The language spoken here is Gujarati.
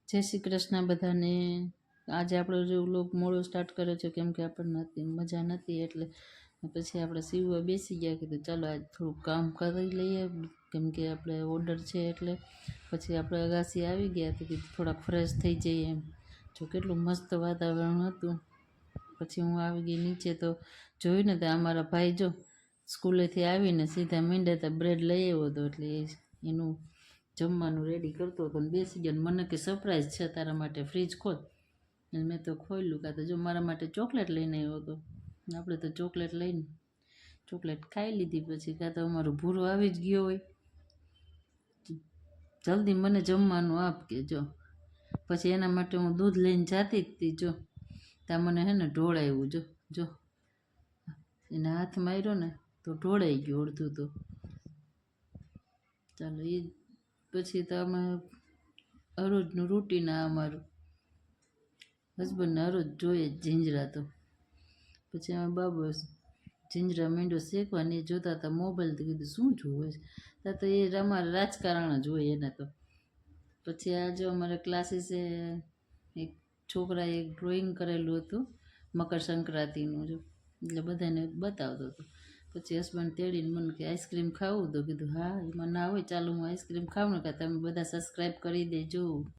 જય શ્રી કૃષ્ણ બધાને। આજે આપણો જે વ્લોગ મોડો સ્ટાર્ટ કર્યો છે કેમ કે આપણને મજા નથી, એટલે પછી આપણે સીવવા બેસી ગયા। કીધું ચાલો આજ થોડુંક કામ કરી લઈએ કેમ કે આપણે ઓર્ડર છે, એટલે પછી આપણે અગાસી આવી ગયા તો કીધું થોડાક ફ્રેશ થઈ જઈએ એમ। જો કેટલું મસ્ત વાતાવરણ હતું। પછી હું આવી ગઈ નીચે તો જોયું ને તો અમારા ભાઈ જો સ્કૂલેથી આવીને સીધા મીંડ્યા હતા, બ્રેડ લઈ આવ્યો હતો, એટલે એનું જમવાનું રેડી કરતો હતો ને બેસી ગયો। મને કે સરપ્રાઈઝ છે તારા માટે, ફ્રીજ ખોલ। અને મેં તો ખોલ્યું, કાં તો જો મારા માટે ચોકલેટ લઈને આવ્યો હતો। આપણે તો ચોકલેટ લઈને ચોકલેટ ખાઈ લીધી। પછી કાં તો અમારો ભૂરો આવી જ ગયો હોય, જલ્દી મને જમવાનું આપ કે જો। પછી એના માટે હું દૂધ લઈને જાતી જ હતી, જો ત્યાં મને હે ને ઢોળાવ્યું, જો જો એના હાથ માર્યો ને તો ઢોળાઈ ગયું અડધું તો। ચાલો એ પછી તો અમે હરોજનું રૂટીન આ અમારું હસબન્ડને હરોજ જોઈએ જ જીંજરા તો। પછી અમે બાબુ જીંજરા મીંડો શેકવાની જોતા હતા મોબાઈલ, તો કીધું શું જોવે છે, ત્યાં તો એ અમારે રાજકારણ જ હોય એને તો। પછી આ જો અમારે ક્લાસીસે એક છોકરાએ એક ડ્રોઈંગ કરેલું હતું મકર સંક્રાંતિનું, જો એટલે બધાને બતાવતો હતો। પછી હસબન્ડ તેડીને મને કે આઈસ્ક્રીમ ખાવું, તો કીધું હા, એમાં ના હોય, ચાલો હું આઈસ્ક્રીમ ખાઉં ને, કાં તમે બધા સબસ્ક્રાઈબ કરી દેજો।